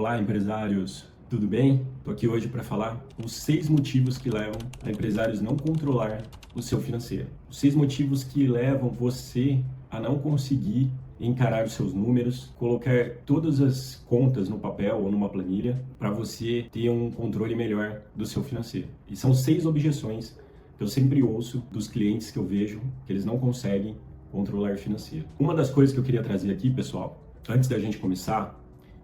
Olá, empresários, tudo bem? Estou aqui hoje para falar os 6 motivos que levam a empresários não controlar o seu financeiro. Os 6 motivos que levam você a não conseguir encarar os seus números, colocar todas as contas no papel ou numa planilha para você ter um controle melhor do seu financeiro. E são 6 objeções que eu sempre ouço dos clientes que eu vejo que eles não conseguem controlar financeiro. Uma das coisas que eu queria trazer aqui, pessoal, antes da gente começar,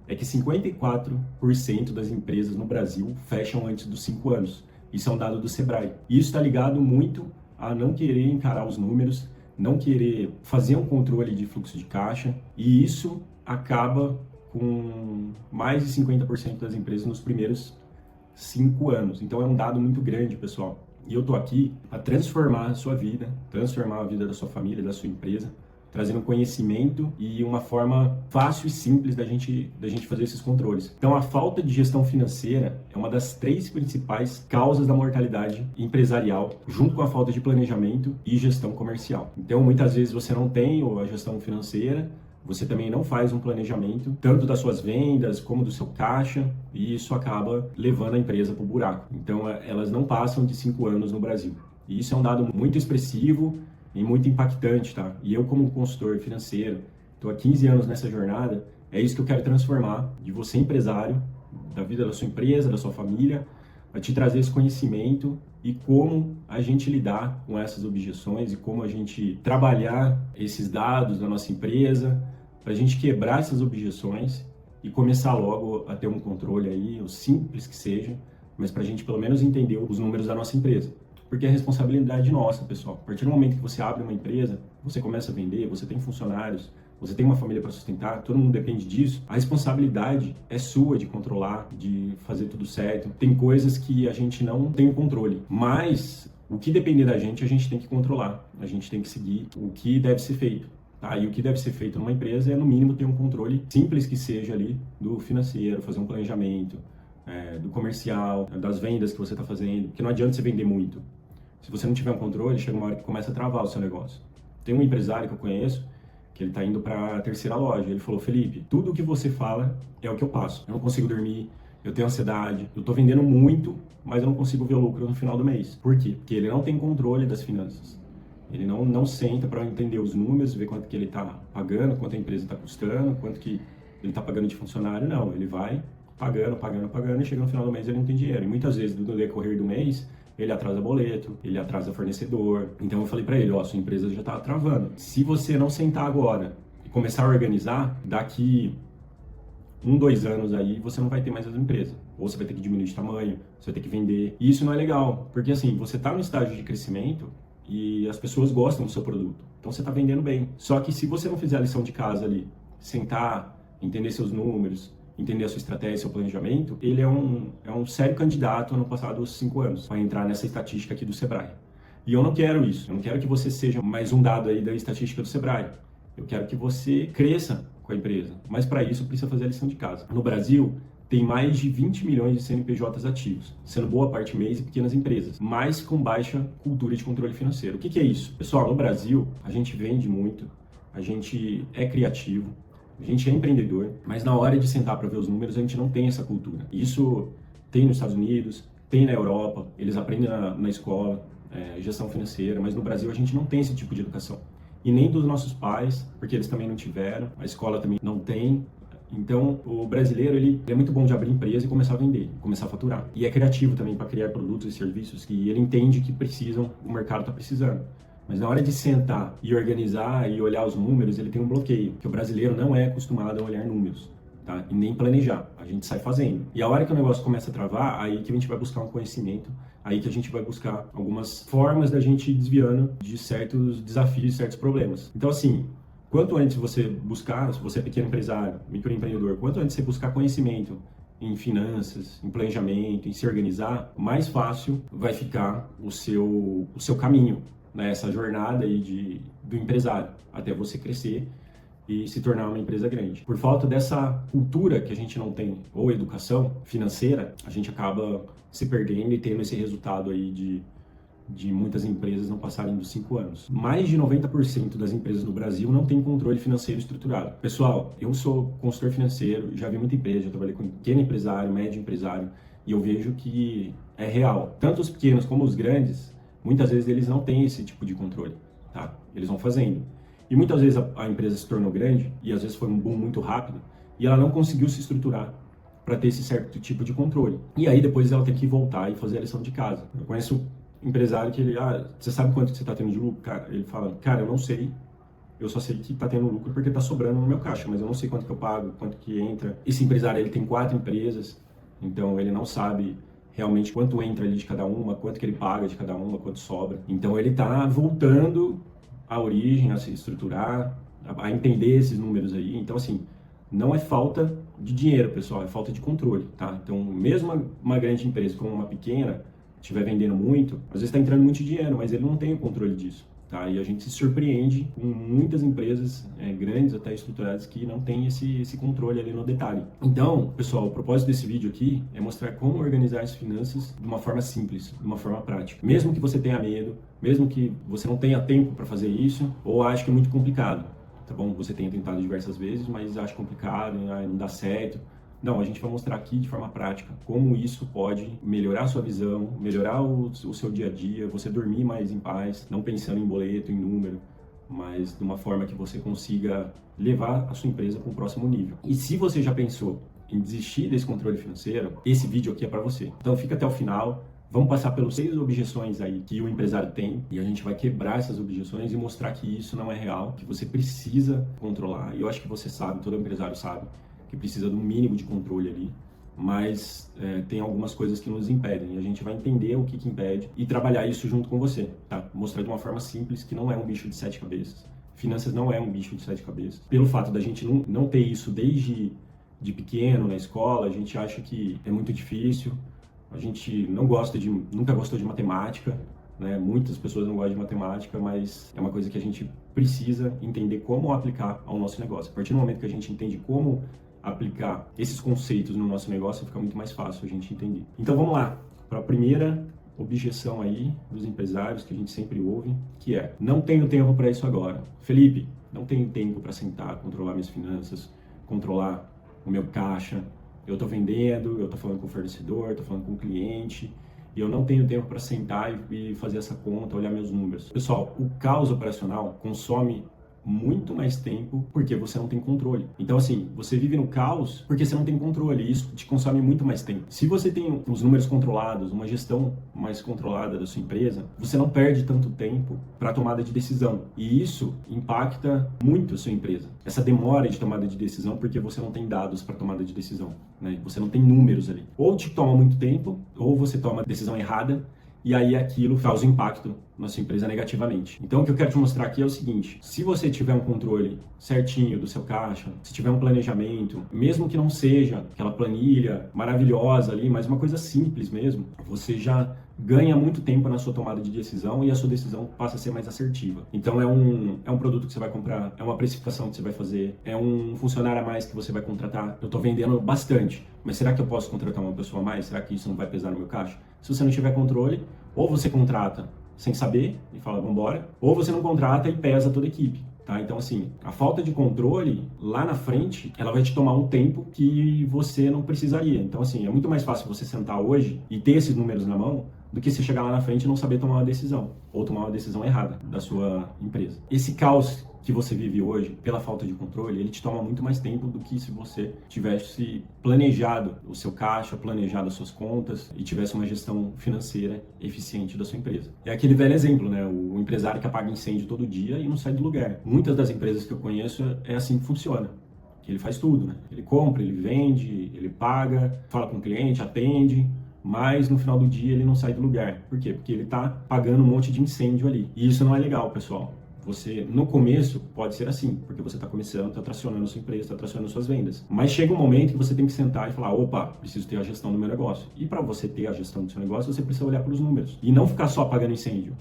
é que 54% das empresas no Brasil fecham antes dos 5 anos. Isso é um dado do Sebrae. E isso está ligado muito a não querer encarar os números, não querer fazer um controle de fluxo de caixa, e isso acaba com mais de 50% das empresas nos primeiros 5 anos. Então é um dado muito grande, pessoal. E eu estou aqui para transformar a sua vida, transformar a vida da sua família, da sua empresa, trazendo conhecimento e uma forma fácil e simples da gente fazer esses controles. Então, a falta de gestão financeira é uma das 3 principais causas da mortalidade empresarial, junto com a falta de planejamento e gestão comercial. Então, muitas vezes você não tem a gestão financeira, você também não faz um planejamento, tanto das suas vendas como do seu caixa, e isso acaba levando a empresa para o buraco. Então, elas não passam de 5 anos no Brasil. E isso é um dado muito expressivo e muito impactante, tá? E eu, como consultor financeiro, estou há 15 anos nessa jornada, é isso que eu quero transformar, de você empresário, da vida da sua empresa, da sua família, a te trazer esse conhecimento e como a gente lidar com essas objeções e como a gente trabalhar esses dados da nossa empresa, para a gente quebrar essas objeções e começar logo a ter um controle aí, o simples que seja, mas para a gente pelo menos entender os números da nossa empresa. Porque é responsabilidade nossa, pessoal. A partir do momento que você abre uma empresa, você começa a vender, você tem funcionários, você tem uma família para sustentar, todo mundo depende disso. A responsabilidade é sua de controlar, de fazer tudo certo. Tem coisas que a gente não tem o controle, mas o que depender da gente, a gente tem que controlar. A gente tem que seguir o que deve ser feito. Tá? E o que deve ser feito numa empresa é, no mínimo, ter um controle simples que seja ali do financeiro, fazer um planejamento, do comercial, das vendas que você está fazendo, porque não adianta você vender muito. Se você não tiver um controle, chega uma hora que começa a travar o seu negócio. Tem um empresário que eu conheço, que ele está indo para a 3ª loja. Ele falou: Felipe, tudo o que você fala é o que eu passo. Eu não consigo dormir, eu tenho ansiedade, eu estou vendendo muito, mas eu não consigo ver o lucro no final do mês. Por quê? Porque ele não tem controle das finanças. Ele não senta para entender os números, ver quanto que ele está pagando, quanto a empresa está custando, quanto que ele está pagando de funcionário. Não, ele vai pagando e chega no final do mês ele não tem dinheiro. E muitas vezes, no decorrer do mês, ele atrasa boleto, ele atrasa fornecedor. Então eu falei para ele: sua empresa já está travando. Se você não sentar agora e começar a organizar, daqui 1, 2 anos aí, você não vai ter mais essa empresa. Ou você vai ter que diminuir de tamanho, você vai ter que vender. E isso não é legal, porque assim, você está no estágio de crescimento e as pessoas gostam do seu produto. Então você está vendendo bem. Só que se você não fizer a lição de casa ali, sentar, entender seus números, entender a sua estratégia, seu planejamento, ele é um sério candidato a não passar dos 5 anos para entrar nessa estatística aqui do Sebrae. E eu não quero isso. Eu não quero que você seja mais um dado aí da estatística do Sebrae. Eu quero que você cresça com a empresa. Mas para isso precisa fazer a lição de casa. No Brasil, tem mais de 20 milhões de CNPJs ativos, sendo boa parte MEIs e pequenas empresas, mas com baixa cultura de controle financeiro. O que é isso? Pessoal, no Brasil, a gente vende muito, a gente é criativo, a gente é empreendedor, mas na hora de sentar para ver os números, a gente não tem essa cultura. Isso tem nos Estados Unidos, tem na Europa, eles aprendem na escola, gestão financeira, mas no Brasil a gente não tem esse tipo de educação. E nem dos nossos pais, porque eles também não tiveram, a escola também não tem. Então, o brasileiro, ele é muito bom de abrir empresa e começar a vender, começar a faturar. E é criativo também para criar produtos e serviços que ele entende que precisam, o mercado está precisando. Mas na hora de sentar e organizar e olhar os números, ele tem um bloqueio, porque o brasileiro não é acostumado a olhar números, tá? E nem planejar, a gente sai fazendo. E a hora que o negócio começa a travar, aí que a gente vai buscar um conhecimento, aí que a gente vai buscar algumas formas da gente ir desviando de certos desafios, de certos problemas. Então assim, quanto antes você buscar, se você é pequeno empresário, microempreendedor, quanto antes você buscar conhecimento em finanças, em planejamento, em se organizar, mais fácil vai ficar o seu caminho, nessa jornada aí do empresário, até você crescer e se tornar uma empresa grande. Por falta dessa cultura que a gente não tem, ou educação financeira, a gente acaba se perdendo e tendo esse resultado aí de muitas empresas não passarem dos 5 anos. Mais de 90% das empresas no Brasil não tem controle financeiro estruturado. Pessoal, eu sou consultor financeiro, já vi muita empresa, já trabalhei com pequeno empresário, médio empresário, e eu vejo que é real. Tanto os pequenos como os grandes, muitas vezes eles não têm esse tipo de controle, tá? Eles vão fazendo. E muitas vezes a empresa se tornou grande, e às vezes foi um boom muito rápido, e ela não conseguiu se estruturar para ter esse certo tipo de controle. E aí depois ela tem que voltar e fazer a lição de casa. Eu conheço empresário que ele, você sabe quanto que você está tendo de lucro? Cara, ele fala, cara, eu não sei, eu só sei que está tendo lucro porque está sobrando no meu caixa, mas eu não sei quanto que eu pago, quanto que entra. Esse empresário, ele tem 4 empresas, então ele não sabe realmente quanto entra ali de cada uma, quanto que ele paga de cada uma, quanto sobra. Então ele está voltando à origem, a se estruturar, a entender esses números aí. Então assim, não é falta de dinheiro, pessoal, é falta de controle, tá? Então mesmo uma grande empresa como uma pequena, estiver vendendo muito, às vezes está entrando muito dinheiro, mas ele não tem o controle disso, tá? E a gente se surpreende com muitas empresas grandes, até estruturadas, que não tem esse controle ali no detalhe. Então, pessoal, o propósito desse vídeo aqui é mostrar como organizar as finanças de uma forma simples, de uma forma prática. Mesmo que você tenha medo, mesmo que você não tenha tempo para fazer isso, ou ache que é muito complicado, tá bom? Você tenha tentado diversas vezes, mas acha complicado, não dá certo. Não, a gente vai mostrar aqui de forma prática como isso pode melhorar a sua visão, melhorar o seu dia a dia, você dormir mais em paz, não pensando em boleto, em número, mas de uma forma que você consiga levar a sua empresa para um próximo nível. E se você já pensou em desistir desse controle financeiro, esse vídeo aqui é para você. Então fica até o final, vamos passar pelas 6 objeções aí que o empresário tem e a gente vai quebrar essas objeções e mostrar que isso não é real, que você precisa controlar. E eu acho que você sabe, todo empresário sabe, que precisa de um mínimo de controle ali, mas tem algumas coisas que nos impedem, e a gente vai entender o que impede e trabalhar isso junto com você, tá? Mostrar de uma forma simples que não é um bicho de 7 cabeças. Finanças não é um bicho de 7 cabeças. Pelo fato da gente não ter isso desde de pequeno na escola, a gente acha que é muito difícil, a gente nunca gostou de matemática, né? Muitas pessoas não gostam de matemática, mas é uma coisa que a gente precisa entender como aplicar ao nosso negócio. A partir do momento que a gente entende como aplicar esses conceitos no nosso negócio, fica muito mais fácil a gente entender. Então vamos lá, para a primeira objeção aí dos empresários que a gente sempre ouve, que é: não tenho tempo para isso agora. Felipe, não tenho tempo para sentar, controlar minhas finanças, controlar o meu caixa. Eu estou vendendo, eu estou falando com o fornecedor, estou falando com o cliente, e eu não tenho tempo para sentar e fazer essa conta, olhar meus números. Pessoal, o caos operacional consome muito mais tempo porque você não tem controle. Então assim, você vive no caos porque você não tem controle, e isso te consome muito mais tempo. Se você tem os números controlados, uma gestão mais controlada da sua empresa, você não perde tanto tempo para tomada de decisão, e isso impacta muito a sua empresa. Essa demora de tomada de decisão porque você não tem dados para tomada de decisão, né? Você não tem números ali. Ou te toma muito tempo, ou você toma a decisão errada, e aí aquilo causa impacto na sua empresa negativamente. Então o que eu quero te mostrar aqui é o seguinte: se você tiver um controle certinho do seu caixa, se tiver um planejamento, mesmo que não seja aquela planilha maravilhosa ali, mas uma coisa simples mesmo, você já ganha muito tempo na sua tomada de decisão e a sua decisão passa a ser mais assertiva. Então é um produto que você vai comprar, é uma precificação que você vai fazer, é um funcionário a mais que você vai contratar. Eu estou vendendo bastante, mas será que eu posso contratar uma pessoa a mais? Será que isso não vai pesar no meu caixa? Se você não tiver controle, ou você contrata sem saber e fala, vamos embora, ou você não contrata e pesa toda a equipe. Tá? Então, assim, a falta de controle, lá na frente, ela vai te tomar um tempo que você não precisaria. Então, assim, é muito mais fácil você sentar hoje e ter esses números na mão do que você chegar lá na frente e não saber tomar uma decisão, ou tomar uma decisão errada da sua empresa. Esse caos que você vive hoje, pela falta de controle, ele te toma muito mais tempo do que se você tivesse planejado o seu caixa, planejado as suas contas e tivesse uma gestão financeira eficiente da sua empresa. É aquele velho exemplo, né? O empresário que apaga incêndio todo dia e não sai do lugar. Muitas das empresas que eu conheço é assim que funciona. Ele faz tudo, né? Ele compra, ele vende, ele paga, fala com o cliente, atende, mas no final do dia ele não sai do lugar. Por quê? Porque ele está pagando um monte de incêndio ali. E isso não é legal, pessoal. Você, no começo, pode ser assim, porque você está começando, está tracionando a sua empresa, está tracionando suas vendas. Mas chega um momento que você tem que sentar e falar, opa, preciso ter a gestão do meu negócio. E para você ter a gestão do seu negócio, você precisa olhar para os números. E não ficar só apagando incêndio.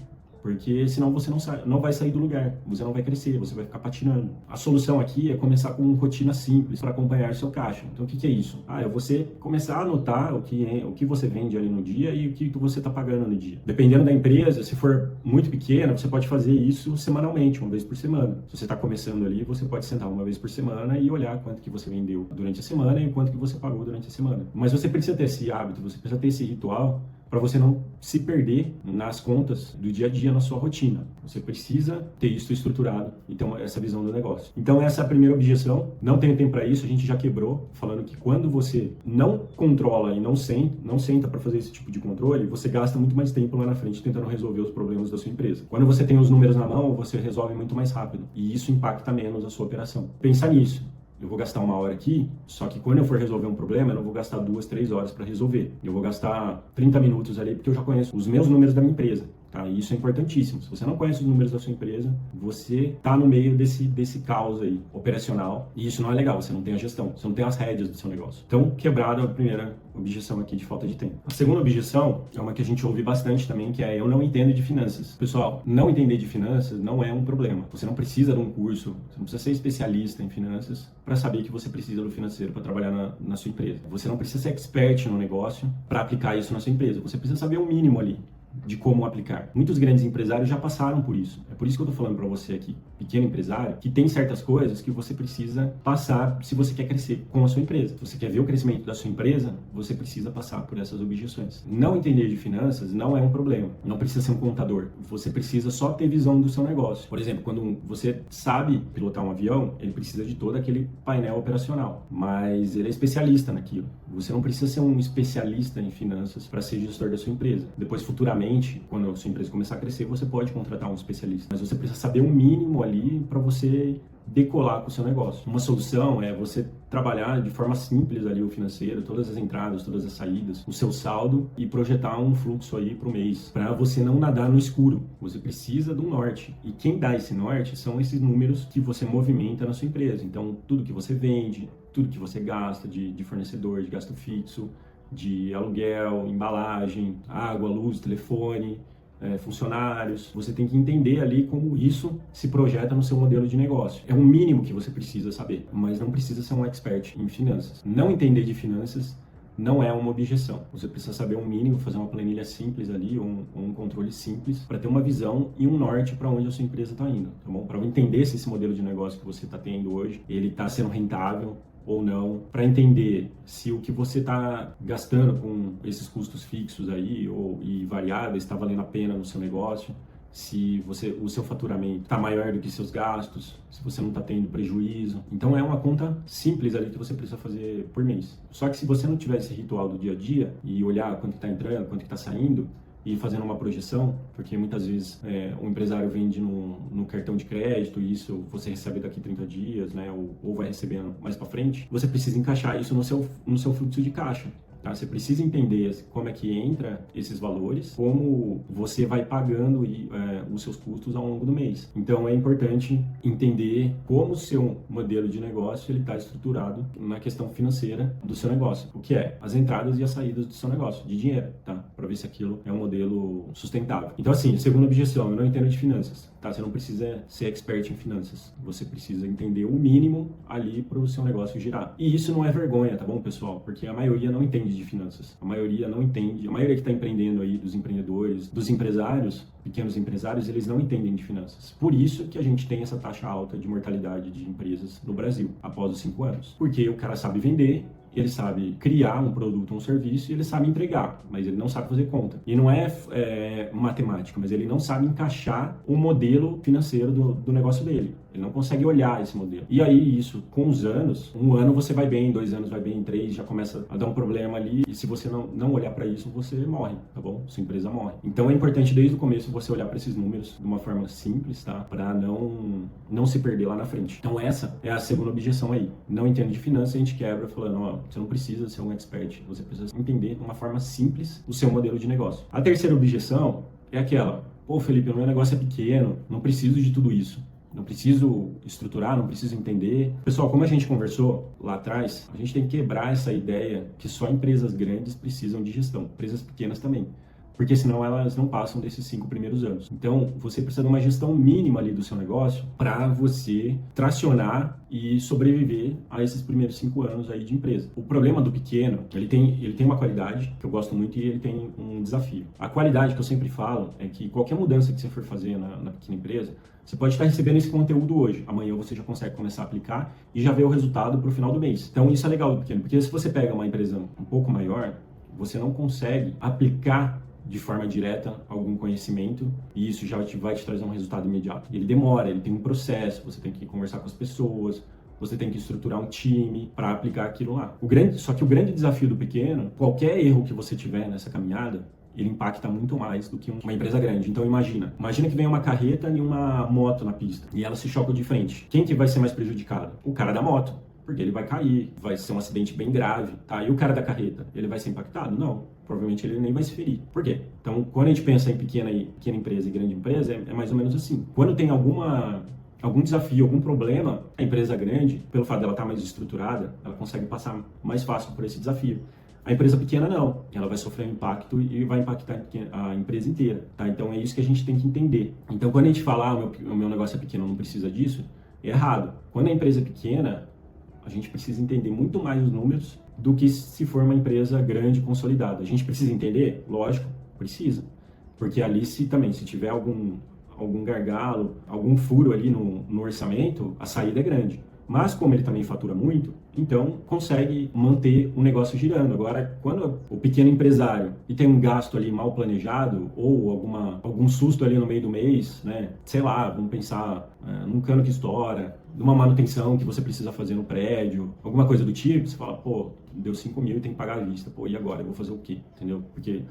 porque senão você não vai sair do lugar, você não vai crescer, você vai ficar patinando. A solução aqui é começar com rotina simples para acompanhar seu caixa. Então, o que é isso? É você começar a anotar o que você vende ali no dia e o que você está pagando no dia. Dependendo da empresa, se for muito pequena, você pode fazer isso semanalmente, uma vez por semana. Se você está começando ali, você pode sentar uma vez por semana e olhar quanto que você vendeu durante a semana e quanto que você pagou durante a semana. Mas você precisa ter esse hábito, você precisa ter esse ritual para você não se perder nas contas do dia a dia, na sua rotina. Você precisa ter isso estruturado e ter essa visão do negócio. Então, essa é a primeira objeção. Não tenho tempo para isso, a gente já quebrou, falando que quando você não controla e não senta para fazer esse tipo de controle, você gasta muito mais tempo lá na frente tentando resolver os problemas da sua empresa. Quando você tem os números na mão, você resolve muito mais rápido e isso impacta menos a sua operação. Pensar nisso. Eu vou gastar 1 hora aqui, só que quando eu for resolver um problema, eu não vou gastar 2, 3 horas para resolver. Eu vou gastar 30 minutos ali, porque eu já conheço os meus números da minha empresa. Tá? E isso é importantíssimo. Se você não conhece os números da sua empresa, você está no meio desse caos aí, operacional, e isso não é legal, você não tem a gestão, você não tem as rédeas do seu negócio. Então, quebrada a primeira objeção aqui de falta de tempo. A segunda objeção é uma que a gente ouve bastante também, que é eu não entendo de finanças. Pessoal, não entender de finanças não é um problema. Você não precisa de um curso, você não precisa ser especialista em finanças para saber que você precisa do financeiro para trabalhar na sua empresa. Você não precisa ser expert no negócio para aplicar isso na sua empresa. Você precisa saber o mínimo ali de como aplicar. Muitos grandes empresários já passaram por isso. É por isso que eu tô falando para você aqui, pequeno empresário, que tem certas coisas que você precisa passar se você quer crescer com a sua empresa. Se você quer ver o crescimento da sua empresa, você precisa passar por essas objeções. Não entender de finanças não é um problema. Não precisa ser um contador. Você precisa só ter visão do seu negócio. Por exemplo, quando você sabe pilotar um avião, ele precisa de todo aquele painel operacional, mas ele é especialista naquilo. Você não precisa ser um especialista em finanças para ser gestor da sua empresa. Depois, futuramente, quando a sua empresa começar a crescer, você pode contratar um especialista. Mas você precisa saber o mínimo ali para você decolar com o seu negócio. Uma solução é você trabalhar de forma simples ali o financeiro, todas as entradas, todas as saídas, o seu saldo e projetar um fluxo aí para o mês, para você não nadar no escuro. Você precisa do norte. E quem dá esse norte são esses números que você movimenta na sua empresa. Então, tudo que você vende, tudo que você gasta de fornecedor, de gasto fixo, de aluguel, embalagem, água, luz, telefone, funcionários. Você tem que entender ali como isso se projeta no seu modelo de negócio. É o mínimo que você precisa saber, mas não precisa ser um expert em finanças. Não entender de finanças não é uma objeção. Você precisa saber um mínimo, fazer uma planilha simples ali, um controle simples, para ter uma visão e um norte para onde a sua empresa está indo, tá bom? Para entender se esse modelo de negócio que você está tendo hoje, ele está sendo rentável ou não, para entender se o que você está gastando com esses custos fixos aí e variáveis está valendo a pena no seu negócio, se o seu faturamento está maior do que seus gastos, se você não está tendo prejuízo. Então é uma conta simples ali que você precisa fazer por mês. Só que se você não tiver esse ritual do dia a dia e olhar quanto está entrando, quanto está saindo, e fazendo uma projeção, porque muitas vezes o empresário vende no cartão de crédito e isso você recebe daqui 30 dias, né, ou vai recebendo mais para frente, você precisa encaixar isso no seu fluxo de caixa. Tá? Você precisa entender como é que entra esses valores, como você vai pagando os seus custos ao longo do mês. Então é importante entender como o seu modelo de negócio está estruturado na questão financeira do seu negócio. O que é? As entradas e as saídas do seu negócio, de dinheiro, tá? Para ver se aquilo é um modelo sustentável. Então assim, segunda objeção, eu não entendo de finanças. Tá? Você não precisa ser expert em finanças. Você precisa entender o mínimo ali para o seu negócio girar. E isso não é vergonha, tá bom, pessoal? Porque a maioria não entende de finanças. A maioria não entende. A maioria que está empreendendo aí, dos empreendedores, dos empresários, pequenos empresários, eles não entendem de finanças. Por isso que a gente tem essa taxa alta de mortalidade de empresas no Brasil, após os 5 anos. Porque o cara sabe vender, ele sabe criar um produto, um serviço, e ele sabe entregar, mas ele não sabe fazer conta. E não é matemática, mas ele não sabe encaixar o modelo financeiro do negócio dele. Ele não consegue olhar esse modelo. E aí, isso, com os anos, 1 ano você vai bem, 2 anos vai bem, 3 já começa a dar um problema ali. E se você não olhar para isso, você morre, tá bom? Sua empresa morre. Então é importante desde o começo você olhar para esses números de uma forma simples, tá? Para não se perder lá na frente. Então essa é a segunda objeção aí. Não entende de finanças, a gente quebra falando, ó, você não precisa ser um expert, você precisa entender de uma forma simples o seu modelo de negócio. A terceira objeção é aquela, pô, Felipe, o meu negócio é pequeno, não preciso de tudo isso. Não preciso estruturar, não preciso entender. Pessoal, como a gente conversou lá atrás, a gente tem que quebrar essa ideia que só empresas grandes precisam de gestão, empresas pequenas também. porque senão elas não passam desses 5 primeiros anos. Então, você precisa de uma gestão mínima ali do seu negócio para você tracionar e sobreviver a esses primeiros 5 anos aí de empresa. O problema do pequeno, ele tem uma qualidade que eu gosto muito e ele tem um desafio. A qualidade que eu sempre falo é que qualquer mudança que você for fazer na pequena empresa, você pode estar recebendo esse conteúdo hoje. Amanhã você já consegue começar a aplicar e já ver o resultado para o final do mês. Então isso é legal do pequeno, porque se você pega uma empresa um pouco maior, você não consegue aplicar de forma direta algum conhecimento e isso já vai te trazer um resultado imediato. Ele demora, ele tem um processo, você tem que conversar com as pessoas, você tem que estruturar um time para aplicar aquilo lá. Só que o grande desafio do pequeno, qualquer erro que você tiver nessa caminhada, ele impacta muito mais do que uma empresa grande. Então imagina que vem uma carreta e uma moto na pista e elas se chocam de frente. Quem que vai ser mais prejudicado? O cara da moto, porque ele vai cair, vai ser um acidente bem grave, tá? E o cara da carreta, ele vai ser impactado? Não, provavelmente ele nem vai se ferir. Por quê? Então, quando a gente pensa em pequena empresa e grande empresa, é mais ou menos assim. Quando tem algum desafio, algum problema, a empresa grande, pelo fato dela estar mais estruturada, ela consegue passar mais fácil por esse desafio. A empresa pequena não, ela vai sofrer um impacto e vai impactar a empresa inteira, tá? Então é isso que a gente tem que entender. Então quando a gente fala, o meu negócio é pequeno, não precisa disso, é errado. Quando a empresa é pequena, a gente precisa entender muito mais os números do que se for uma empresa grande, consolidada. A gente precisa entender? Lógico, precisa. Porque ali se tiver algum gargalo, algum furo ali no orçamento, a saída é grande. Mas como ele também fatura muito, então consegue manter o negócio girando. Agora, quando o pequeno empresário e tem um gasto ali mal planejado ou algum susto ali no meio do mês, né? Sei lá, vamos pensar num cano que estoura, numa manutenção que você precisa fazer no prédio, alguma coisa do tipo, você fala, pô, deu 5 mil e tem que pagar à vista. Pô, e agora? Eu vou fazer o quê? Entendeu? Porque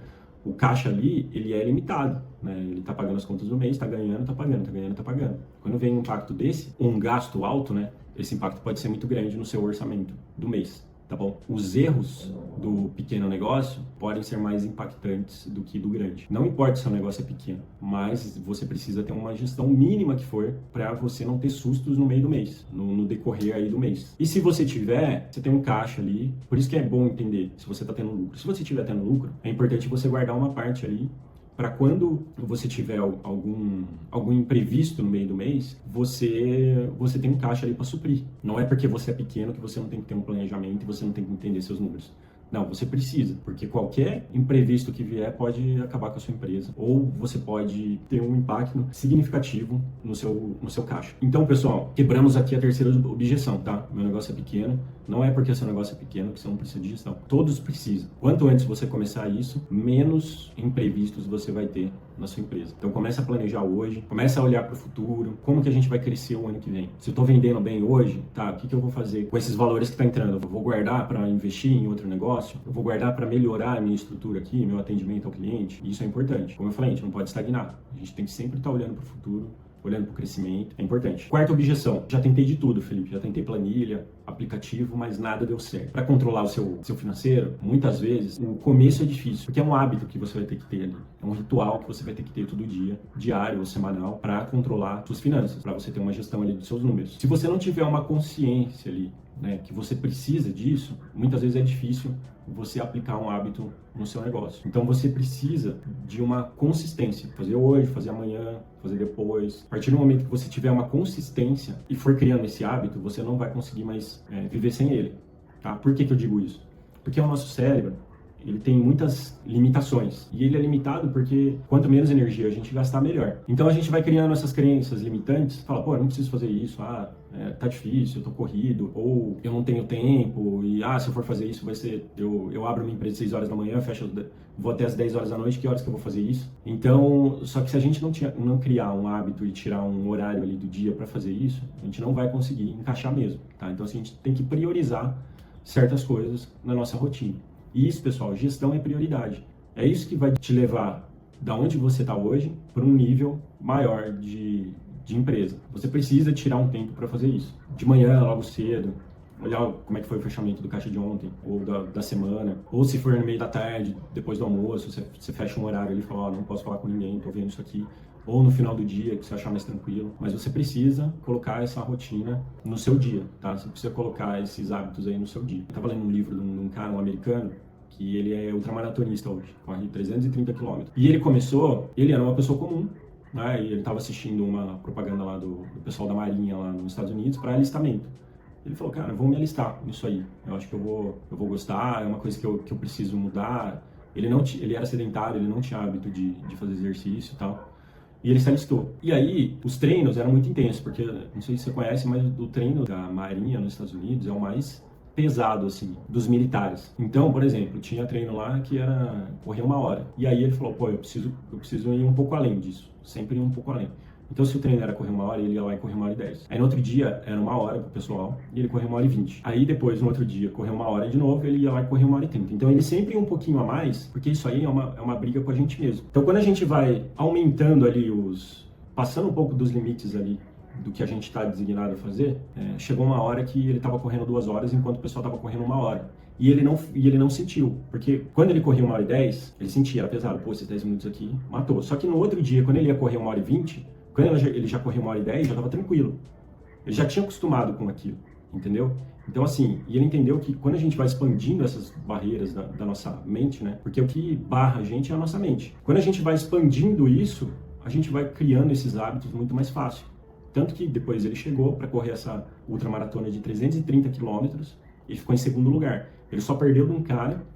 o caixa ali, ele é limitado, né? Ele tá pagando as contas do mês, tá ganhando, tá pagando, tá ganhando, tá pagando. Quando vem um impacto desse, um gasto alto, né? Esse impacto pode ser muito grande no seu orçamento do mês, tá bom? Os erros do pequeno negócio podem ser mais impactantes do que do grande. Não importa se o negócio é pequeno, mas você precisa ter uma gestão mínima que for para você não ter sustos no meio do mês, no decorrer aí do mês. E se você tiver, você tem um caixa ali, por isso que é bom entender se você está tendo lucro. Se você estiver tendo lucro, é importante você guardar uma parte ali para quando você tiver algum imprevisto no meio do mês, você tem um caixa ali para suprir. Não é porque você é pequeno que você não tem que ter um planejamento e você não tem que entender seus números. Não, você precisa, porque qualquer imprevisto que vier pode acabar com a sua empresa, ou você pode ter um impacto significativo no seu caixa. Então, pessoal, quebramos aqui a terceira objeção, tá? Meu negócio é pequeno, não é porque o seu negócio é pequeno que você não precisa de gestão. Todos precisam. Quanto antes você começar isso, menos imprevistos você vai ter na sua empresa. Então, começa a planejar hoje, começa a olhar para o futuro, como que a gente vai crescer o ano que vem. Se eu estou vendendo bem hoje, tá, o que eu vou fazer com esses valores que está entrando? Eu vou guardar para investir em outro negócio? Eu vou guardar para melhorar a minha estrutura aqui, meu atendimento ao cliente? Isso é importante. Como eu falei, a gente não pode estagnar. A gente tem que sempre estar olhando para o futuro, olhando para o crescimento, é importante. Quarta objeção, já tentei de tudo, Felipe, já tentei planilha, aplicativo, mas nada deu certo. Para controlar o seu financeiro, muitas vezes, o começo é difícil, porque é um hábito que você vai ter que ter ali, é um ritual que você vai ter que ter todo dia, diário ou semanal, para controlar suas finanças, para você ter uma gestão ali dos seus números. Se você não tiver uma consciência ali, né, que você precisa disso, muitas vezes é difícil você aplicar um hábito no seu negócio. Então você precisa de uma consistência, fazer hoje, fazer amanhã, fazer depois. A partir do momento que você tiver uma consistência e for criando esse hábito, você não vai conseguir mais viver sem ele, tá? Por que eu digo isso? Porque o nosso cérebro, ele tem muitas limitações. E ele é limitado porque quanto menos energia a gente gastar, melhor. Então a gente vai criando essas crenças limitantes, fala, pô, eu não preciso fazer isso, tá difícil, eu tô corrido, ou eu não tenho tempo, e se eu for fazer isso vai ser, eu abro minha empresa às 6 horas da manhã, vou até às 10 horas da noite, que horas que eu vou fazer isso? Então, só que se a gente não criar um hábito e tirar um horário ali do dia para fazer isso, a gente não vai conseguir encaixar mesmo, tá? Então assim, a gente tem que priorizar certas coisas na nossa rotina. E isso, pessoal, gestão é prioridade. É isso que vai te levar da onde você está hoje para um nível maior de empresa. Você precisa tirar um tempo para fazer isso. De manhã, logo cedo, olhar como é que foi o fechamento do caixa de ontem, ou da semana. Ou se for no meio da tarde, depois do almoço, você fecha um horário ali e fala, não posso falar com ninguém, estou vendo isso aqui. Ou no final do dia, que você achar mais tranquilo. Mas você precisa colocar essa rotina no seu dia, tá? Você precisa colocar esses hábitos aí no seu dia. Eu estava lendo um livro de um cara, um americano, que ele é ultramaratonista hoje, corre 330 quilômetros. E ele começou, ele era uma pessoa comum, né? E ele estava assistindo uma propaganda lá do pessoal da Marinha lá nos Estados Unidos para alistamento. Ele falou, cara, eu vou me alistar nisso aí. Eu acho que eu vou gostar, é uma coisa que eu preciso mudar. Ele era sedentário, ele não tinha hábito de fazer exercício e tal. E ele se alistou. E aí, os treinos eram muito intensos, porque, não sei se você conhece, mas o treino da Marinha nos Estados Unidos é o mais pesado, assim, dos militares. Então, por exemplo, tinha treino lá que era correr 1 hora. E aí ele falou, pô, eu preciso ir um pouco além disso. Sempre ir um pouco além. Então, se o treino era correr 1 hora, ele ia lá e correr 1 hora e 10. Aí, no outro dia, era 1 hora pro pessoal, e ele correu 1 hora e 20. Aí, depois, no outro dia, correu 1 hora de novo, ele ia lá e correu 1 hora e 30. Então, ele sempre ia um pouquinho a mais, porque isso aí é uma briga com a gente mesmo. Então, quando a gente vai aumentando ali passando um pouco dos limites ali, do que a gente está designado a fazer, chegou uma hora que ele estava correndo 2 horas, enquanto o pessoal estava correndo 1 hora. E ele não sentiu, porque quando ele corria 1 hora e 10, ele sentia, era pesado, pô, esses 10 minutos aqui, matou. Só que no outro dia, quando ele ia correr 1 hora e 20, quando ele já correu 1 hora e 10, já estava tranquilo. Ele já tinha acostumado com aquilo, entendeu? Então, assim, e ele entendeu que quando a gente vai expandindo essas barreiras da nossa mente, né? Porque o que barra a gente é a nossa mente. Quando a gente vai expandindo isso, a gente vai criando esses hábitos muito mais fácil. Tanto que depois ele chegou para correr essa ultramaratona de 330 quilômetros e ficou em segundo lugar. Ele só perdeu de um cara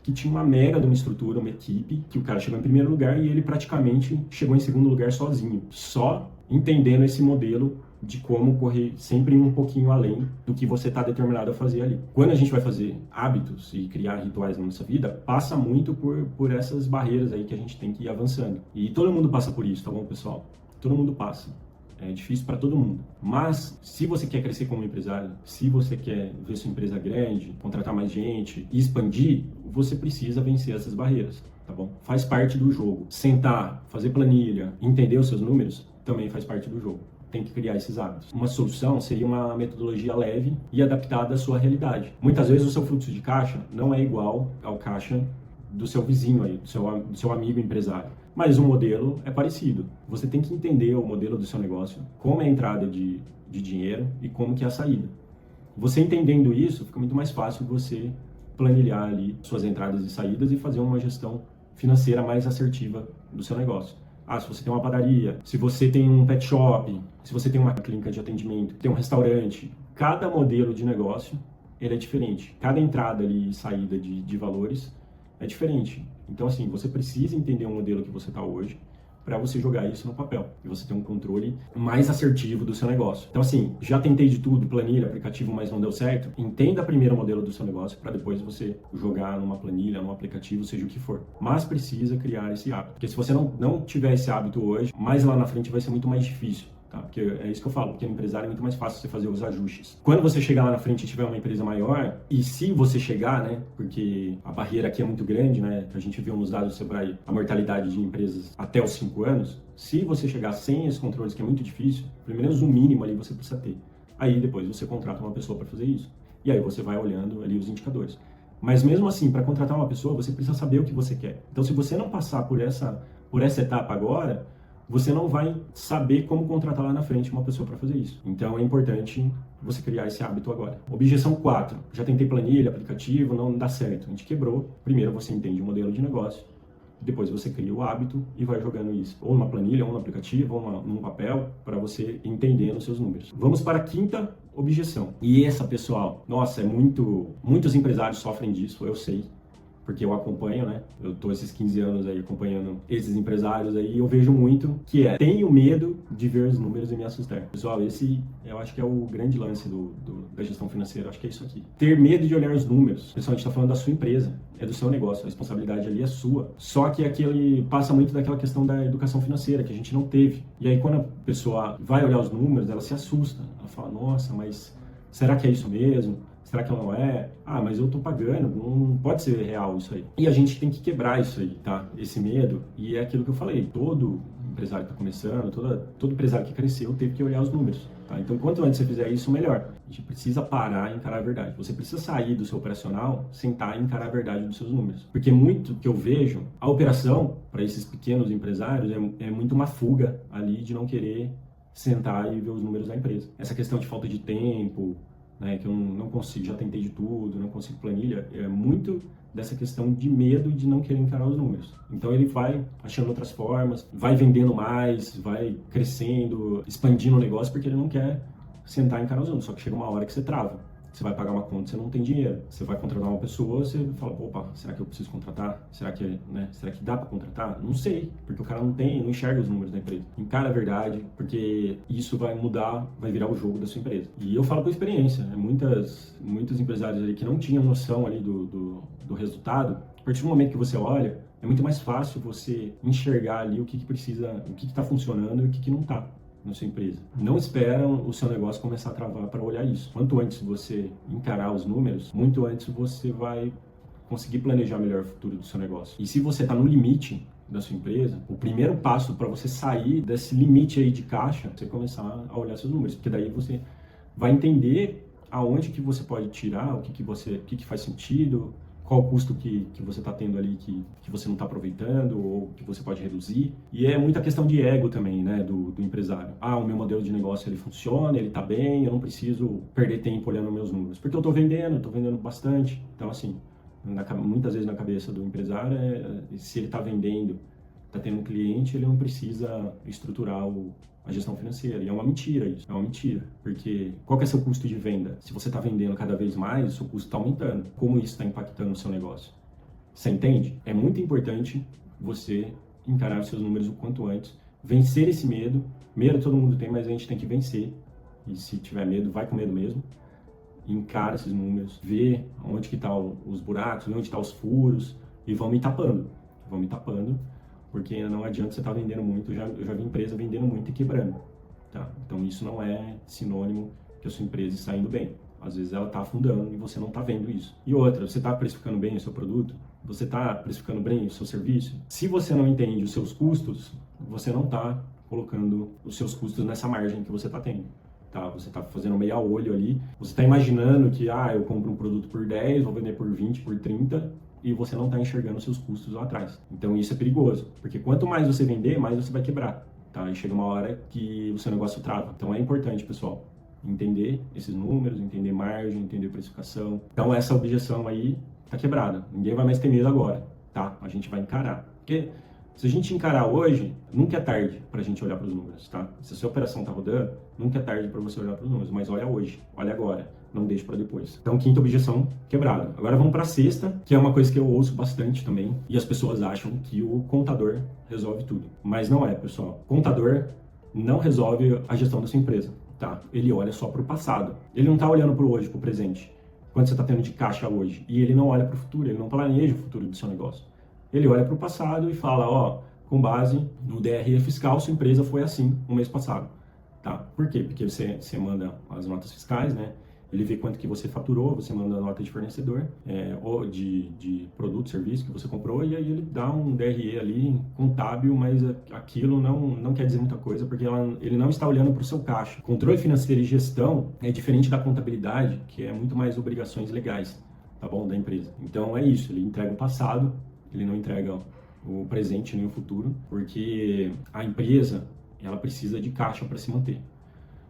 que tinha uma mega de uma estrutura, uma equipe, que o cara chegou em primeiro lugar e ele praticamente chegou em segundo lugar sozinho. Só entendendo esse modelo de como correr sempre um pouquinho além do que você está determinado a fazer ali. Quando a gente vai fazer hábitos e criar rituais na nossa vida, passa muito por essas barreiras aí que a gente tem que ir avançando. E todo mundo passa por isso, tá bom, pessoal? Todo mundo passa. É difícil para todo mundo. Mas, se você quer crescer como empresário, se você quer ver sua empresa grande, contratar mais gente e expandir, você precisa vencer essas barreiras, tá bom? Faz parte do jogo. Sentar, fazer planilha, entender os seus números, também faz parte do jogo. Tem que criar esses hábitos. Uma solução seria uma metodologia leve e adaptada à sua realidade. Muitas vezes o seu fluxo de caixa não é igual ao caixa do seu vizinho aí, do seu amigo empresário. Mas o modelo é parecido. Você tem que entender o modelo do seu negócio, como é a entrada de dinheiro e como que é a saída. Você entendendo isso, fica muito mais fácil você planilhar ali suas entradas e saídas e fazer uma gestão financeira mais assertiva do seu negócio. Se você tem uma padaria, se você tem um pet shop, se você tem uma clínica de atendimento, tem um restaurante, cada modelo de negócio ele é diferente. Cada entrada ali e saída de valores é diferente. Então, assim, você precisa entender o modelo que você está hoje para você jogar isso no papel e você ter um controle mais assertivo do seu negócio. Então, assim, já tentei de tudo, planilha, aplicativo, mas não deu certo. Entenda primeiro o modelo do seu negócio para depois você jogar numa planilha, num aplicativo, seja o que for. Mas precisa criar esse hábito. Porque se você não tiver esse hábito hoje, mais lá na frente vai ser muito mais difícil. Tá? Porque é isso que eu falo, porque no empresário é muito mais fácil você fazer os ajustes. Quando você chegar lá na frente e tiver uma empresa maior, e se você chegar, né, porque a barreira aqui é muito grande, né, a gente viu nos dados do Sebrae a mortalidade de empresas até os 5 anos, se você chegar sem esses controles, que é muito difícil, pelo menos o mínimo ali você precisa ter. Aí depois você contrata uma pessoa para fazer isso. E aí você vai olhando ali os indicadores. Mas mesmo assim, para contratar uma pessoa, você precisa saber o que você quer. Então, se você não passar por essa etapa agora, você não vai saber como contratar lá na frente uma pessoa para fazer isso. Então é importante você criar esse hábito agora. Objeção 4. Já tentei planilha, aplicativo, não dá certo. A gente quebrou. Primeiro você entende o modelo de negócio, depois você cria o hábito e vai jogando isso. Ou numa planilha, ou no aplicativo, ou num papel, para você entender os seus números. Vamos para a quinta objeção. E essa, pessoal, nossa, muitos empresários sofrem disso, eu sei. Porque eu acompanho, né? Eu tô esses 15 anos aí acompanhando esses empresários aí e eu vejo muito que tenho medo de ver os números e me assustar. Pessoal, esse eu acho que é o grande lance da gestão financeira, acho que é isso aqui. Ter medo de olhar os números. Pessoal, a gente tá falando da sua empresa, é do seu negócio, a responsabilidade ali é sua. Só que aquele passa muito daquela questão da educação financeira que a gente não teve. E aí quando a pessoa vai olhar os números, ela se assusta. Ela fala, nossa, mas será que é isso mesmo? Será que não é? Mas eu tô pagando, não pode ser real isso aí. E a gente tem que quebrar isso aí, tá? Esse medo. E é aquilo que eu falei, todo empresário que tá começando, todo empresário que cresceu teve que olhar os números, tá? Então, quanto antes você fizer isso, melhor. A gente precisa parar e encarar a verdade. Você precisa sair do seu operacional, sentar e encarar a verdade dos seus números. Porque muito que eu vejo, a operação, para esses pequenos empresários, é muito uma fuga ali de não querer sentar e ver os números da empresa. Essa questão de falta de tempo, que eu não consigo, já tentei de tudo, não consigo planilha, é muito dessa questão de medo de não querer encarar os números. Então ele vai achando outras formas, vai vendendo mais, vai crescendo, expandindo o negócio porque ele não quer sentar e encarar os números. Só que chega uma hora que você trava. Você vai pagar uma conta, você não tem dinheiro. Você vai contratar uma pessoa, você fala, opa, será que eu preciso contratar? Será que dá para contratar? Não sei, porque o cara não enxerga os números da empresa. Encara a verdade, porque isso vai mudar, vai virar o jogo da sua empresa. E eu falo por experiência, né? Muitos empresários ali que não tinham noção ali do resultado, a partir do momento que você olha, é muito mais fácil você enxergar ali o que precisa, o que está funcionando e o que não está na sua empresa. Não esperam o seu negócio começar a travar para olhar isso. Quanto antes você encarar os números, muito antes você vai conseguir planejar melhor o futuro do seu negócio. E se você está no limite da sua empresa, o primeiro passo para você sair desse limite aí de caixa, é você começar a olhar seus números, porque daí você vai entender aonde que você pode tirar, o que faz sentido, qual o custo que você está tendo ali que você não está aproveitando ou que você pode reduzir. E é muita questão de ego também, né, do empresário. O meu modelo de negócio ele funciona, ele está bem, eu não preciso perder tempo olhando meus números, porque eu estou vendendo bastante. Então, assim, muitas vezes na cabeça do empresário, se ele está vendendo, está tendo um cliente, ele não precisa estruturar a gestão financeira. E é uma mentira isso, é uma mentira. Porque qual que é seu custo de venda? Se você está vendendo cada vez mais, o seu custo está aumentando. Como isso está impactando o seu negócio? Você entende? É muito importante você encarar os seus números o quanto antes, vencer esse medo. Medo todo mundo tem, mas a gente tem que vencer. E se tiver medo, vai com medo mesmo. Encara esses números, vê onde que estão os buracos, onde estão os furos e vão me tapando. Porque não adianta você estar vendendo muito, eu já vi empresa vendendo muito e quebrando, tá? Então isso não é sinônimo que a sua empresa está indo bem. Às vezes ela está afundando e você não está vendo isso. E outra, você está precificando bem o seu produto? Você está precificando bem o seu serviço? Se você não entende os seus custos, você não está colocando os seus custos nessa margem que você está tendo. Tá, você está fazendo meia olho ali, você está imaginando que eu compro um produto por 10, vou vender por 20, por 30, e você não está enxergando os seus custos lá atrás. Então isso é perigoso, porque quanto mais você vender, mais você vai quebrar, tá? E chega uma hora que o seu negócio trava. Então é importante, pessoal, entender esses números, entender margem, entender precificação. Então essa objeção aí tá quebrada, ninguém vai mais ter medo agora, tá? A gente vai encarar, porque se a gente encarar hoje, nunca é tarde para a gente olhar para os números, tá? Se a sua operação está rodando, nunca é tarde para você olhar para os números, mas olha hoje, olha agora, não deixe para depois. Então, quinta objeção, quebrada. Agora vamos para a sexta, que é uma coisa que eu ouço bastante também, e as pessoas acham que o contador resolve tudo. Mas não é, pessoal. O contador não resolve a gestão da sua empresa, tá? Ele olha só para o passado. Ele não está olhando para o hoje, para o presente, quanto você está tendo de caixa hoje. E ele não olha para o futuro, ele não planeja o futuro do seu negócio. Ele olha para o passado e fala, com base no DRE fiscal, sua empresa foi assim no mês passado, tá? Por quê? Porque você manda as notas fiscais, né? Ele vê quanto que você faturou, você manda a nota de fornecedor, ou de produto, serviço que você comprou, e aí ele dá um DRE ali contábil, mas aquilo não quer dizer muita coisa, porque ele não está olhando para o seu caixa. Controle financeiro e gestão é diferente da contabilidade, que é muito mais obrigações legais, tá bom, da empresa. Então é isso, ele entrega o passado, ele não entrega o presente nem o futuro, porque a empresa, ela precisa de caixa para se manter.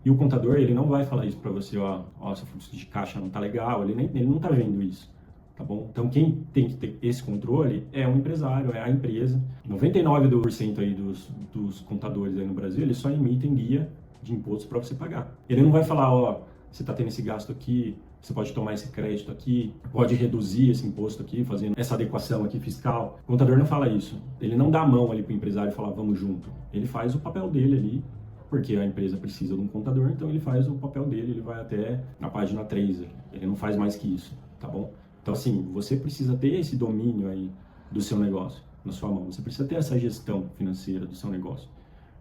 E o contador, ele não vai falar isso para você, seu fluxo de caixa não tá legal, ele não tá vendo isso, tá bom? Então quem tem que ter esse controle é o empresário, é a empresa. 99% aí dos contadores aí no Brasil, eles só emitem guia de impostos para você pagar. Ele não vai falar, você tá tendo esse gasto aqui, você pode tomar esse crédito aqui, pode reduzir esse imposto aqui, fazendo essa adequação aqui fiscal. O contador não fala isso. Ele não dá a mão ali para o empresário e fala, vamos junto. Ele faz o papel dele ali, porque a empresa precisa de um contador, então ele faz o papel dele, ele vai até na página 3, ele não faz mais que isso, tá bom? Então, assim, você precisa ter esse domínio aí do seu negócio na sua mão, você precisa ter essa gestão financeira do seu negócio.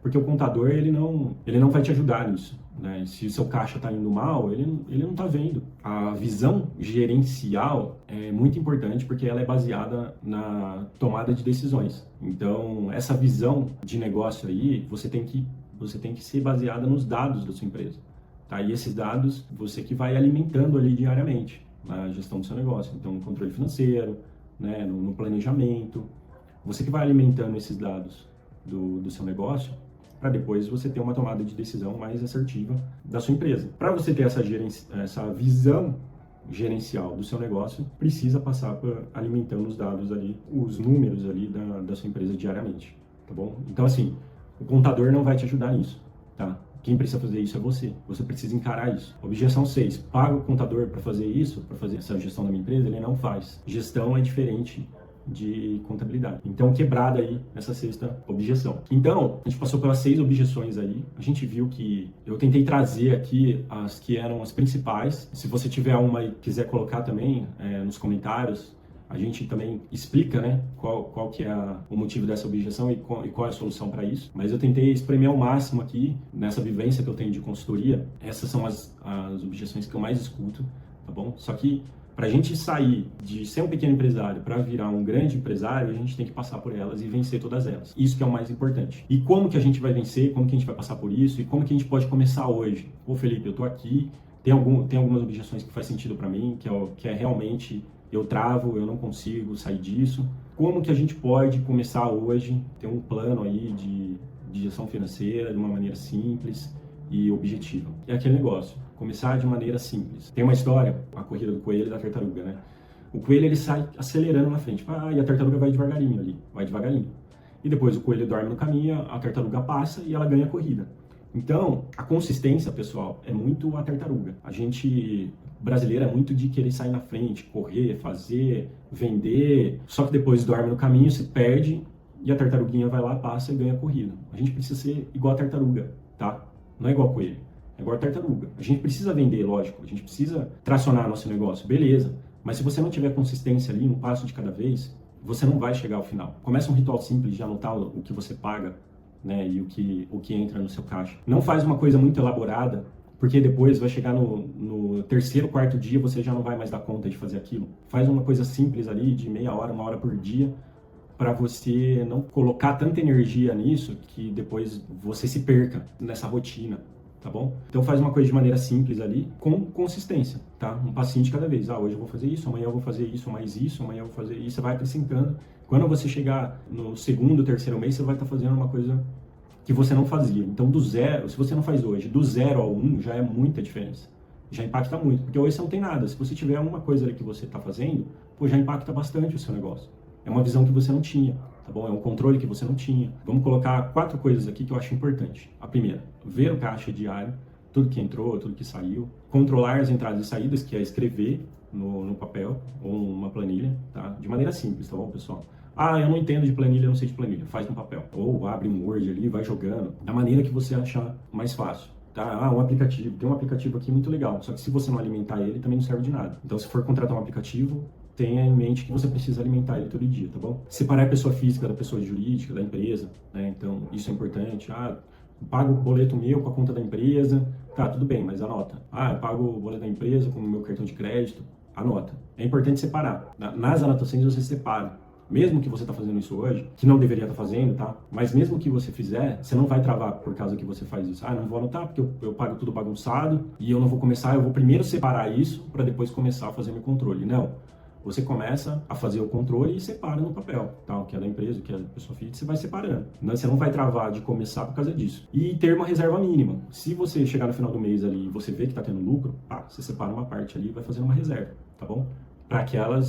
Porque o contador, ele não vai te ajudar nisso, né? Se o seu caixa está indo mal, ele não está vendo. A visão gerencial é muito importante porque ela é baseada na tomada de decisões. Então, essa visão de negócio aí, você tem que ser baseada nos dados da sua empresa, tá? E esses dados, você que vai alimentando ali diariamente na gestão do seu negócio. Então, no controle financeiro, né? No planejamento, você que vai alimentando esses dados do seu negócio, para depois você ter uma tomada de decisão mais assertiva da sua empresa. Para você ter essa visão gerencial do seu negócio precisa passar por alimentando os dados ali, os números ali da sua empresa diariamente, tá bom? Então, assim, o contador não vai te ajudar nisso, tá? Quem precisa fazer isso é você. Você precisa encarar isso. Objeção 6. Paga o contador para fazer isso, para fazer essa gestão da minha empresa, ele não faz. Gestão é diferente de contabilidade. Então, quebrada aí essa sexta objeção. Então, a gente passou pelas 6 objeções aí. A gente viu que eu tentei trazer aqui as que eram as principais. Se você tiver uma e quiser colocar também nos comentários, a gente também explica, né, qual que é o motivo dessa objeção e qual é a solução para isso. Mas eu tentei espremer ao máximo aqui, nessa vivência que eu tenho de consultoria. Essas são as objeções que eu mais escuto, tá bom? Só que para a gente sair de ser um pequeno empresário para virar um grande empresário, a gente tem que passar por elas e vencer todas elas. Isso que é o mais importante. E como que a gente vai vencer, como que a gente vai passar por isso e como que a gente pode começar hoje? Pô, Felipe, eu tô aqui, tem algumas objeções que faz sentido para mim, que é realmente... eu travo, eu não consigo sair disso. Como que a gente pode começar hoje, ter um plano aí de gestão financeira de uma maneira simples e objetiva? É aquele negócio, começar de maneira simples. Tem uma história, a corrida do coelho e da tartaruga, né? O coelho, ele sai acelerando na frente, e a tartaruga vai devagarinho ali, vai devagarinho. E depois o coelho dorme no caminho, a tartaruga passa e ela ganha a corrida. Então, a consistência, pessoal, é muito a tartaruga. A gente brasileiro é muito de querer sair na frente, correr, fazer, vender, só que depois dorme no caminho, se perde e a tartaruguinha vai lá, passa e ganha a corrida. A gente precisa ser igual a tartaruga, tá? Não é igual a coelho, é igual a tartaruga. A gente precisa vender, lógico, a gente precisa tracionar nosso negócio, beleza. Mas se você não tiver consistência ali, um passo de cada vez, você não vai chegar ao final. Começa um ritual simples de anotar o que você paga, né, e o que entra no seu caixa. Não faz uma coisa muito elaborada, porque depois vai chegar no terceiro, quarto dia, você já não vai mais dar conta de fazer aquilo. Faz uma coisa simples ali, de meia hora, 1 hora por dia, para você não colocar tanta energia nisso que depois você se perca nessa rotina, tá bom? Então faz uma coisa de maneira simples ali, com consistência, tá? Um passinho de cada vez. Hoje eu vou fazer isso, amanhã eu vou fazer isso, mais isso, amanhã eu vou fazer isso, você vai acrescentando. Quando você chegar no segundo, terceiro mês, você vai estar fazendo uma coisa que você não fazia. Então, do zero, se você não faz hoje, do 0 ao 1, já é muita diferença. Já impacta muito, porque hoje você não tem nada. Se você tiver uma coisa ali que você está fazendo, pô, já impacta bastante o seu negócio. É uma visão que você não tinha, tá bom? É um controle que você não tinha. Vamos colocar 4 coisas aqui que eu acho importante. A primeira, ver o caixa diário, tudo que entrou, tudo que saiu. Controlar as entradas e saídas, que é escrever no papel ou uma planilha, tá? De maneira simples, tá bom, pessoal? Eu não entendo de planilha, eu não sei de planilha. Faz no papel. Ou abre um Word ali, vai jogando. Da maneira que você achar mais fácil. Tá? Um aplicativo. Tem um aplicativo aqui muito legal. Só que se você não alimentar ele, também não serve de nada. Então, se for contratar um aplicativo, tenha em mente que você precisa alimentar ele todo dia, tá bom? Separar a pessoa física da pessoa jurídica, da empresa, né? Então, isso é importante. Pago o boleto meu com a conta da empresa. Tá, tudo bem, mas anota. Eu pago o boleto da empresa com o meu cartão de crédito. Anota. É importante separar. Nas anotações, você separa. Mesmo que você está fazendo isso hoje, que não deveria estar fazendo, tá? Mas mesmo que você fizer, você não vai travar por causa que você faz isso. Não vou anotar porque eu pago tudo bagunçado e eu não vou começar, eu vou primeiro separar isso para depois começar a fazer meu controle. Não. Você começa a fazer o controle e separa no papel, tá? O que é da empresa, o que é da pessoa física, você vai separando. Você não vai travar de começar por causa disso. E ter uma reserva mínima. Se você chegar no final do mês ali e você vê que está tendo lucro, você separa uma parte ali e vai fazendo uma reserva, tá bom? Para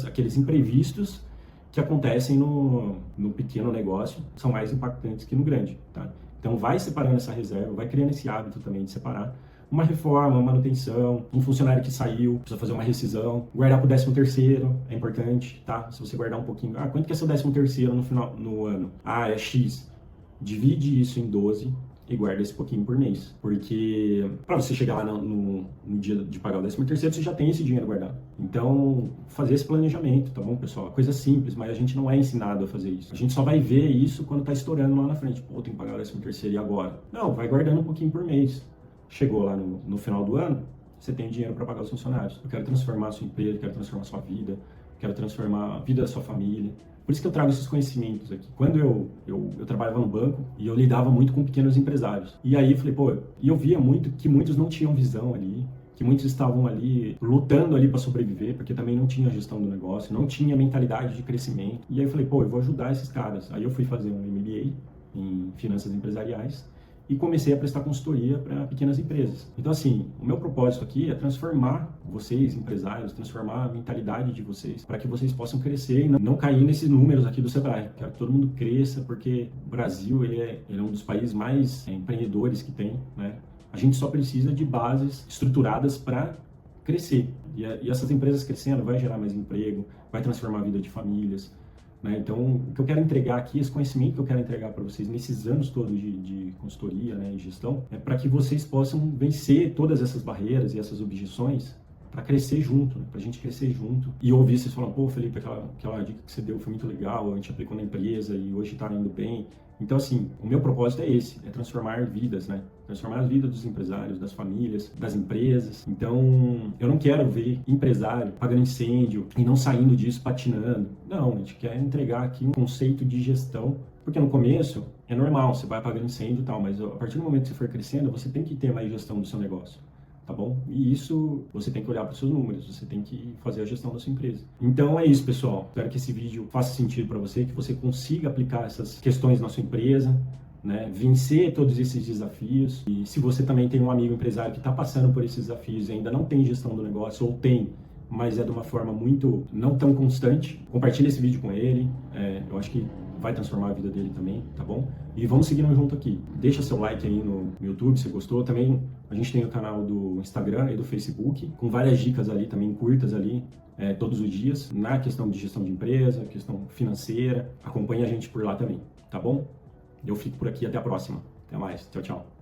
aqueles imprevistos que acontecem no pequeno negócio são mais impactantes que no grande, tá? Então vai separando essa reserva, vai criando esse hábito também de separar. Uma reforma, uma manutenção, um funcionário que saiu, precisa fazer uma rescisão, guardar para o 13º é importante, tá? Se você guardar um pouquinho, quanto que é seu 13º no ano? É X. Divide isso em 12 e guarda esse pouquinho por mês. Porque para você chegar lá no dia de pagar o 13º, você já tem esse dinheiro guardado. Então, fazer esse planejamento, tá bom, pessoal? Coisa simples, mas a gente não é ensinado a fazer isso. A gente só vai ver isso quando tá estourando lá na frente. Pô, tem que pagar o 13º e agora? Não, vai guardando um pouquinho por mês. Chegou lá no final do ano, você tem dinheiro para pagar os funcionários. Eu quero transformar a sua empresa, quero transformar a sua vida, quero transformar a vida da sua família. Por isso que eu trago esses conhecimentos aqui. Quando eu trabalhava no banco e eu lidava muito com pequenos empresários. E aí eu falei, e eu via muito que muitos não tinham visão ali, que muitos estavam ali lutando ali para sobreviver, porque também não tinha gestão do negócio, não tinha mentalidade de crescimento. E aí eu falei, eu vou ajudar esses caras. Aí eu fui fazer um MBA em finanças empresariais e comecei a prestar consultoria para pequenas empresas. Então, assim, o meu propósito aqui é transformar vocês, empresários, transformar a mentalidade de vocês para que vocês possam crescer e não cair nesses números aqui do Sebrae. Quero que todo mundo cresça, porque o Brasil ele é um dos países mais empreendedores que tem, né? A gente só precisa de bases estruturadas para crescer. E essas empresas crescendo vai gerar mais emprego, vai transformar a vida de famílias, né? Então, o que eu quero entregar aqui, esse conhecimento que eu quero entregar para vocês nesses anos todos de consultoria, né, e gestão, é para que vocês possam vencer todas essas barreiras e essas objeções para crescer junto, né? Para a gente crescer junto. E ouvir vocês falando, pô, Felipe, aquela dica que você deu foi muito legal, a gente aplicou na empresa e hoje está indo bem. Então, assim, o meu propósito é esse, é transformar vidas, né? Transformar as vidas dos empresários, das famílias, das empresas. Então, eu não quero ver empresário pagando incêndio e não saindo disso patinando. Não, a gente quer entregar aqui um conceito de gestão, porque no começo é normal, você vai apagando incêndio e tal, mas a partir do momento que você for crescendo, você tem que ter mais gestão do seu negócio. Tá bom? E isso você tem que olhar para os seus números, você tem que fazer a gestão da sua empresa. Então é isso, pessoal. Espero que esse vídeo faça sentido para você, que você consiga aplicar essas questões na sua empresa, né? Vencer todos esses desafios. E se você também tem um amigo empresário que está passando por esses desafios e ainda não tem gestão do negócio, ou tem, mas é de uma forma muito não tão constante, compartilhe esse vídeo com ele. Eu acho que vai transformar a vida dele também, tá bom? E vamos seguindo junto aqui. Deixa seu like aí no YouTube se gostou. Também a gente tem o canal do Instagram e do Facebook, com várias dicas ali também curtas ali, todos os dias, na questão de gestão de empresa, questão financeira. Acompanhe a gente por lá também, tá bom? Eu fico por aqui, até a próxima. Até mais, tchau, tchau.